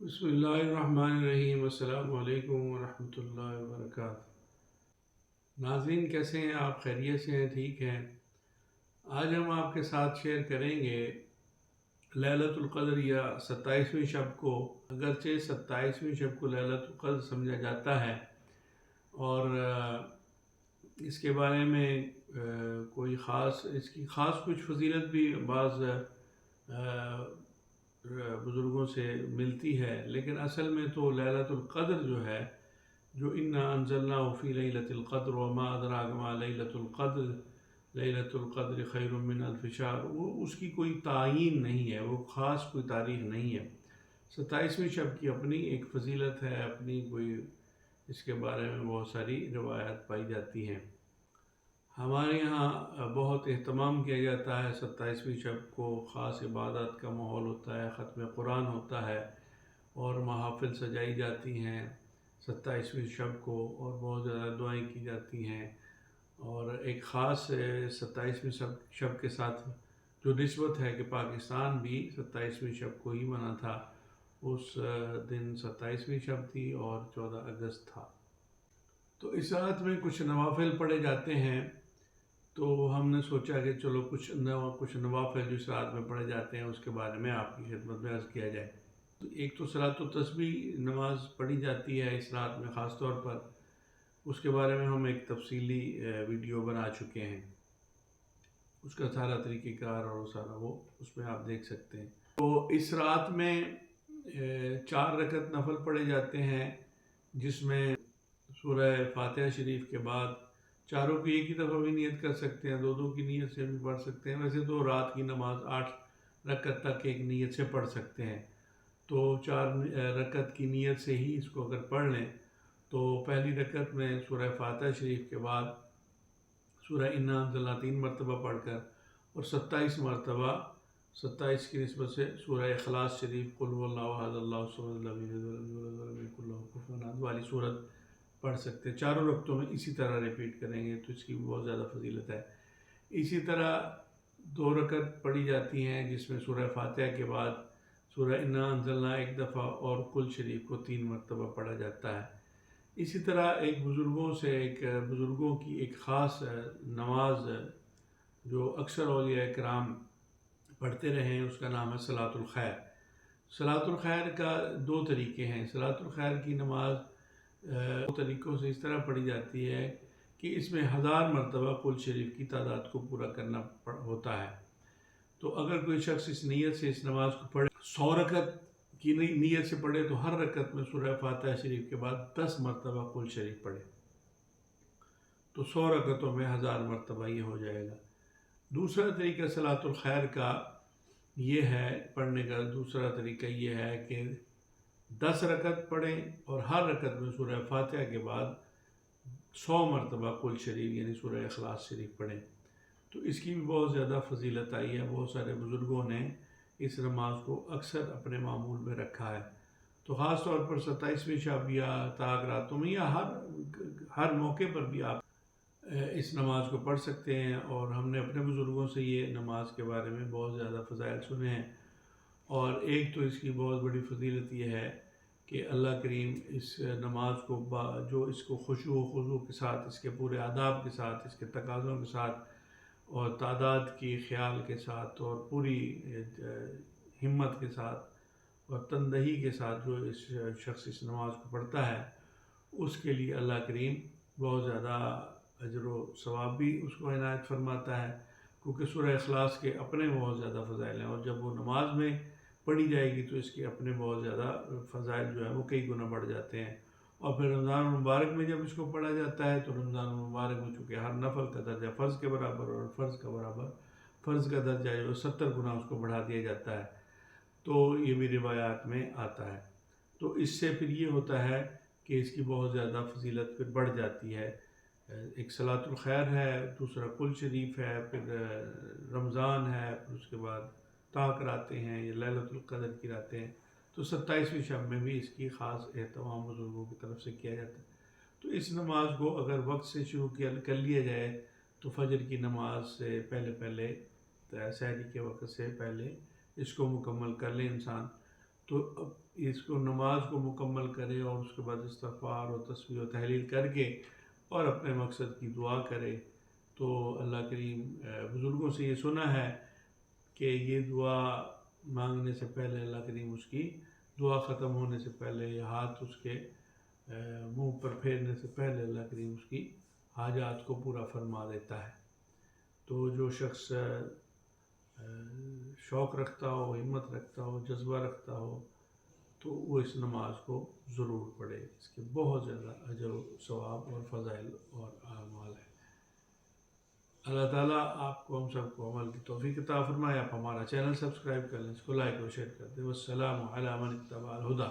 بسم اللہ الرحمن الرحیم۔ السلام علیکم ورحمۃ اللہ وبرکاتہ۔ ناظرین کیسے ہیں آپ؟ خیریت سے ہیں؟ ٹھیک ہیں؟ آج ہم آپ کے ساتھ شیئر کریں گے لیلۃ القدر یا 27ویں شب کو۔ اگرچہ 27ویں شب کو لیلۃ القدر سمجھا جاتا ہے اور اس کے بارے میں اس کی خاص کچھ فضیلت بھی بعض بزرگوں سے ملتی ہے، لیکن اصل میں تو لیلۃ القدر جو ہے، جو انا انزلناہ فی لیلۃ القدر وما ادراک ما لیلۃ القدر لیلۃ القدر خیر من الف شہر، وہ اس کی کوئی تعین نہیں ہے، وہ خاص کوئی تاریخ نہیں ہے۔ 27ویں شب کی اپنی ایک فضیلت ہے، اپنی کوئی اس کے بارے میں بہت ساری روایات پائی جاتی ہیں۔ ہمارے یہاں بہت اہتمام کیا جاتا ہے 27ویں شب کو، خاص عبادت کا ماحول ہوتا ہے، ختم قرآن ہوتا ہے اور محافل سجائی جاتی ہیں 27ویں شب کو، اور بہت زیادہ دعائیں کی جاتی ہیں۔ اور ایک خاص 27ویں شب کے ساتھ جو نسبت ہے کہ پاکستان بھی 27ویں شب کو ہی منا تھا، اس دن 27ویں شب تھی اور 14 اگست تھا۔ تو اس رات میں کچھ نوافل پڑھے جاتے ہیں، تو ہم نے سوچا کہ چلو کچھ نوافل جو اس رات میں پڑھے جاتے ہیں اس کے بارے میں آپ کی خدمت میں عرض کیا جائے۔ تو ایک تو صلاۃ التسبیح نماز پڑھی جاتی ہے اس رات میں خاص طور پر، اس کے بارے میں ہم ایک تفصیلی ویڈیو بنا چکے ہیں، اس کا سارا طریقہ کار اور سارا وہ اس میں آپ دیکھ سکتے ہیں۔ تو اس رات میں 4 رکعت نفل پڑھے جاتے ہیں، جس میں سورہ فاتحہ شریف کے بعد چاروں کی ایک ہی دفعہ بھی نیت کر سکتے ہیں، 2 کی نیت سے بھی پڑھ سکتے ہیں۔ ویسے تو رات کی نماز 8 رکعت تک ایک نیت سے پڑھ سکتے ہیں، تو 4 رکعت کی نیت سے ہی اس کو اگر پڑھ لیں تو پہلی رکعت میں سورہ فاتحہ شریف کے بعد سورہ انا انزلناہ 3 مرتبہ پڑھ کر، اور 27 مرتبہ 27 کی نسبت سے سورہ اخلاص شریف قل هو اللہ احد اللہ الصمد لم یلد ولم یولد ولم یکن لہ کفوا احد والی سورت پڑھ سکتے ہیں۔ چاروں رکعتوں میں اسی طرح ریپیٹ کریں گے تو اس کی بہت زیادہ فضیلت ہے۔ اسی طرح 2 رکعت پڑھی جاتی ہیں جس میں سورہ فاتحہ کے بعد سورہ انا انزلناہ ایک دفعہ اور قل شریف کو 3 مرتبہ پڑھا جاتا ہے۔ اسی طرح بزرگوں کی ایک خاص نماز جو اکثر اولیاء کرام پڑھتے رہے ہیں، اس کا نام ہے صلاۃ الخیر۔ صلاۃ الخیر کا 2 طریقے ہیں۔ صلاۃ الخیر کی نماز 2 طریقوں سے اس طرح پڑھی جاتی ہے کہ اس میں 1000 مرتبہ قل شریف کی تعداد کو پورا کرنا ہوتا ہے۔ تو اگر کوئی شخص اس نیت سے اس نماز کو پڑھے، 100 رکعت کی نیت سے پڑھے، تو ہر رکعت میں سورہ فاتحہ شریف کے بعد 10 مرتبہ قل شریف پڑھے، تو 100 رکعتوں میں 1000 مرتبہ یہ ہو جائے گا۔ دوسرا طریقہ صلاۃ الخیر کا یہ ہے، پڑھنے کا دوسرا طریقہ یہ ہے کہ 10 رکعت پڑھیں اور ہر رکعت میں سورہ فاتحہ کے بعد 100 مرتبہ قل شریف یعنی سورہ اخلاص شریف پڑھیں۔ تو اس کی بھی بہت زیادہ فضیلت آئی ہے، بہت سارے بزرگوں نے اس نماز کو اکثر اپنے معمول میں رکھا ہے۔ تو خاص طور پر 27ویں شب یا طاق راتوں میں یا ہر موقع پر بھی آپ اس نماز کو پڑھ سکتے ہیں، اور ہم نے اپنے بزرگوں سے یہ نماز کے بارے میں بہت زیادہ فضائل سنے ہیں۔ اور ایک تو اس کی بہت بڑی فضیلت یہ ہے کہ اللہ کریم اس نماز کو جو اس کو خشوع و خضوع کے ساتھ، اس کے پورے آداب کے ساتھ، اس کے تقاضوں کے ساتھ اور تعداد کی خیال کے ساتھ اور پوری ہمت کے ساتھ اور تندہی کے ساتھ جو شخص اس نماز کو پڑھتا ہے، اس کے لیے اللہ کریم بہت زیادہ اجر و ثواب بھی اس کو عنایت فرماتا ہے، کیونکہ سورہ اخلاص کے اپنے بہت زیادہ فضائل ہیں، اور جب وہ نماز میں پڑھی جائے گی تو اس کے اپنے بہت زیادہ فضائل جو ہیں وہ کئی گنا بڑھ جاتے ہیں۔ اور پھر رمضان المبارک میں جب اس کو پڑھا جاتا ہے تو رمضان المبارک میں چونکہ ہر نفل کا درجہ فرض کے برابر اور فرض کا درجہ جو 70 گنا اس کو بڑھا دیا جاتا ہے، تو یہ بھی روایات میں آتا ہے۔ تو اس سے پھر یہ ہوتا ہے کہ اس کی بہت زیادہ فضیلت پھر بڑھ جاتی ہے۔ ایک صلاۃ الخیر ہے، دوسرا قل شریف ہے، پھر رمضان ہے، پھر اس کے بعد طاق راتیں ہیں یا لیلۃ القدر کی راتیں ہیں، تو 27ویں شب میں بھی اس کی خاص اہتمام بزرگوں کی طرف سے کیا جاتا ہے۔ تو اس نماز کو اگر وقت سے شروع کر لیا جائے تو فجر کی نماز سے پہلے سحری کے وقت سے پہلے اس کو مکمل کر لے انسان، تو اس کو نماز کو مکمل کرے اور اس کے بعد استغفار اور تسبیح و تحلیل کر کے اور اپنے مقصد کی دعا کرے، تو اللہ کریم بزرگوں سے یہ سنا ہے کہ یہ دعا مانگنے سے پہلے اللہ کریم اس کی دعا ختم ہونے سے پہلے یا ہاتھ اس کے منہ پر پھیرنے سے پہلے اللہ کریم اس کی حاجات کو پورا فرما دیتا ہے۔ تو جو شخص شوق رکھتا ہو، ہمت رکھتا ہو، جذبہ رکھتا ہو، تو وہ اس نماز کو ضرور پڑھے، اس کے بہت زیادہ اجر و ثواب اور فضائل اور اعمال ہیں۔ اللہ تعالیٰ آپ کو ہم سب کو عمل کی توفیق عطا فرمائے۔ آپ ہمارا چینل سبسکرائب کر لیں، اس کو لائک اور شیئر کر دیں۔ والسلام علی من اتبع الہدی۔